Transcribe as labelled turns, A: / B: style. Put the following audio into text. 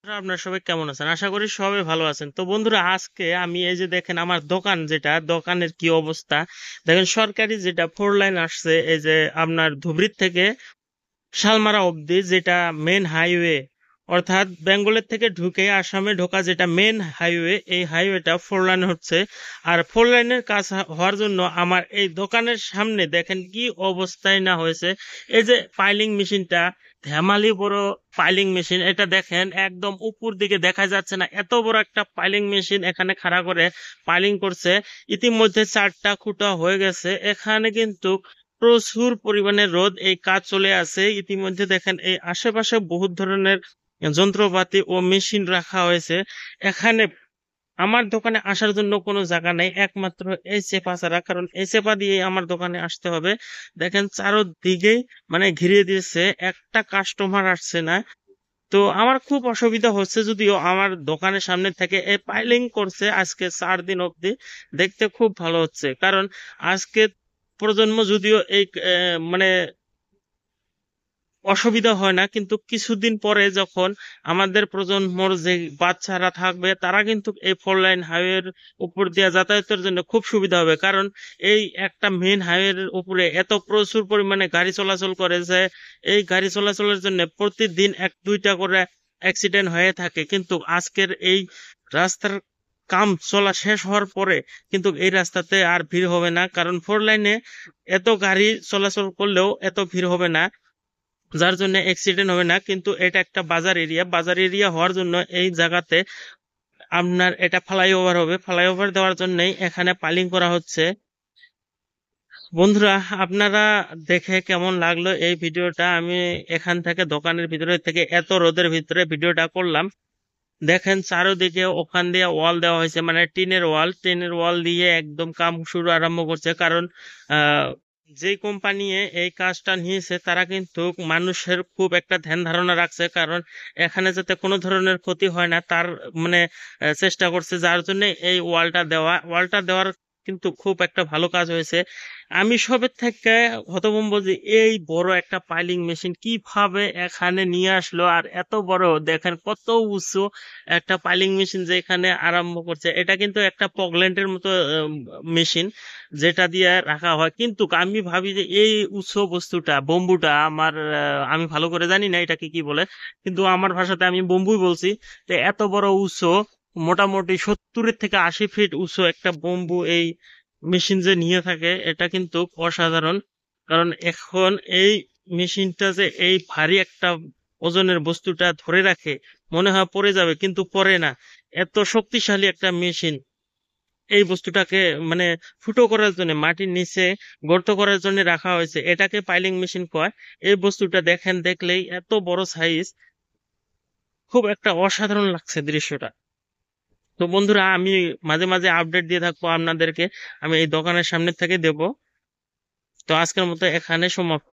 A: আপনারা সবাই কেমন আছেন? আশা করি সবাই ভালো আছেন। তো বন্ধুরা, আজকে আমি এই যে দেখেন আমার দোকান, যেটা দোকানের কি অবস্থা দেখেন। সরকারি যেটা 4 লাইন আসছে, এই যে আপনার ধুবড়ির থেকে শালমারা অবধি, যেটা মেন হাইওয়ে, অর্থাৎ বেঙ্গলের থেকে ঢুকে আসামে ঢোকা যেটা মেন হাইওয়ে, এই হাইওয়েটা 4 লাইন হচ্ছে। আর 4 লাইনের কাজ হওয়ার জন্য আমার এই দোকানের সামনে দেখেন কি অবস্থায় না হয়েছে। এই যে পাইলিং মেশিনটা, ধ্যামালি বড় পাইলিং মেশিন, এটা দেখেন একদম উপর দিকে দেখা যাচ্ছে না, এত বড় একটা পাইলিং মেশিন এখানে খাড়া করে পাইলিং করছে। ইতিমধ্যে 4টা খুঁটা হয়ে গেছে। এখানে কিন্তু প্রচুর পরিমাণে রোদ, এই কাজ চলে আসে। ইতিমধ্যে দেখেন এই আশেপাশে বহুত ধরনের যন্ত্রপাতি ও মেশিন রাখা হয়েছে। এখানে আমার দোকানে আসার জন্য কোনো জায়গা নেই, একমাত্র এই চেপা ছাড়া, কারণ এই চেপা দিয়ে আমার দোকানে আসতে হবে। দেখেন চারোদিকেই মানে ঘিরে দিয়েছে, একটা কাস্টমার আসছে না। তো আমার খুব অসুবিধা হচ্ছে, যদিও আমার দোকানের সামনে থেকে এই পাইলিং করছে আজকে 4 দিন অবধি। দেখতে খুব ভালো হচ্ছে, কারণ আজকে প্রজন্ম যদিও এই মানে অসুবিধা হয় না, কিন্তু কিছুদিন পরে যখন আমাদের প্রজন্মর যে বাচ্চারা থাকবে, তারা কিন্তু এই 4 লাইন হাইওয়ের উপর দিয়ে যাতায়াতের জন্য খুব সুবিধা হবে। কারণ এই একটা মেন হাইওয়ের উপরে এত প্রচুর পরিমাণে গাড়ি চলাচল করে যে এই গাড়ি চলাচলের জন্য প্রতিদিন 1-2টা করে অ্যাক্সিডেন্ট হয়ে থাকে। কিন্তু আজকের এই রাস্তার কাম চলা শেষ হওয়ার পরে কিন্তু এই রাস্তাতে আর ভিড় হবে না, কারণ 4 লাইনে এত গাড়ি চলাচল করলেও এত ভিড় হবে না, যার জন্য অ্যাক্সিডেন্ট হবে না। কিন্তু এটা একটা বাজার এরিয়া, বাজার এরিয়া হওয়ার জন্য এই জায়গাতে আপনার এটা ফ্লাইওভার হবে, ফ্লাইওভার দেওয়ার জন্যই এখানে পাইলিং করা হচ্ছে। বন্ধুরা, আপনারা দেখে কেমন লাগলো এই ভিডিওটা? আমি এখান থেকে দোকানের ভিতরে থেকে এত রোদের ভিতরে ভিডিওটা করলাম। দেখেন চারোদিকে ওখান দিয়ে ওয়াল দেওয়া হয়েছে, মানে টিনের ওয়াল দিয়ে একদম কাম শুরু আরম্ভ করছে। কারণ আহ যে কোম্পানি এই কাজটা নিয়েছে, তারা কিন্তু মানুষের খুব একটা ধ্যান ধারণা রাখছে, কারণ এখানে যাতে কোনো ধরনের ক্ষতি হয় না তার মানে চেষ্টা করছে। যার জন্য এই ওয়ালটা দেওয়ার কিন্তু খুব একটা ভালো কাজ হয়েছে। আমি সবের থেকে হতভম্ব যে এই বড় একটা পাইলিং মেশিন কিভাবে এখানে নিয়ে আসলো। আর এত বড় দেখেন কত উঁচু একটা পাইলিং মেশিন যে এখানে আরম্ভ করছে। এটা কিন্তু একটা পগল্যান্ডের মতো মেশিন, যেটা দিয়ে রাখা হয়। কিন্তু আমি ভাবি যে এই উঁচু বস্তুটা বম্বুটা আমি ভালো করে জানি না এটাকে কি বলে, কিন্তু আমার ভাষাতে আমি বম্বুই বলছি। তো এত বড় উঁচু, মোটামুটি 70 থেকে 80 ফিট উঁচু একটা বম্বু এই মেশিন যে নিয়ে থাকে, এটা কিন্তু অসাধারণ। কারণ এখন এই মেশিনটা যে এই ভারী একটা ওজনের বস্তুটা ধরে রাখে, মনে হয় পড়ে যাবে, কিন্তু পড়ে না। এত শক্তিশালী একটা মেশিন এই বস্তুটাকে মানে ফুটো করার জন্য, মাটির নিচে গর্ত করার জন্য রাখা হয়েছে। এটাকে পাইলিং মেশিন কয়। এই বস্তুটা দেখেন, দেখলেই এত বড় সাইজ, খুব একটা অসাধারণ লাগছে দৃশ্যটা। তো বন্ধুরা, আমি মাঝে মাঝে আপডেট দিয়ে থাকবো আপনাদেরকে, আমি এই দোকানের সামনে থেকে দেব। তো আজকের মতো এখানে সমাপ্ত।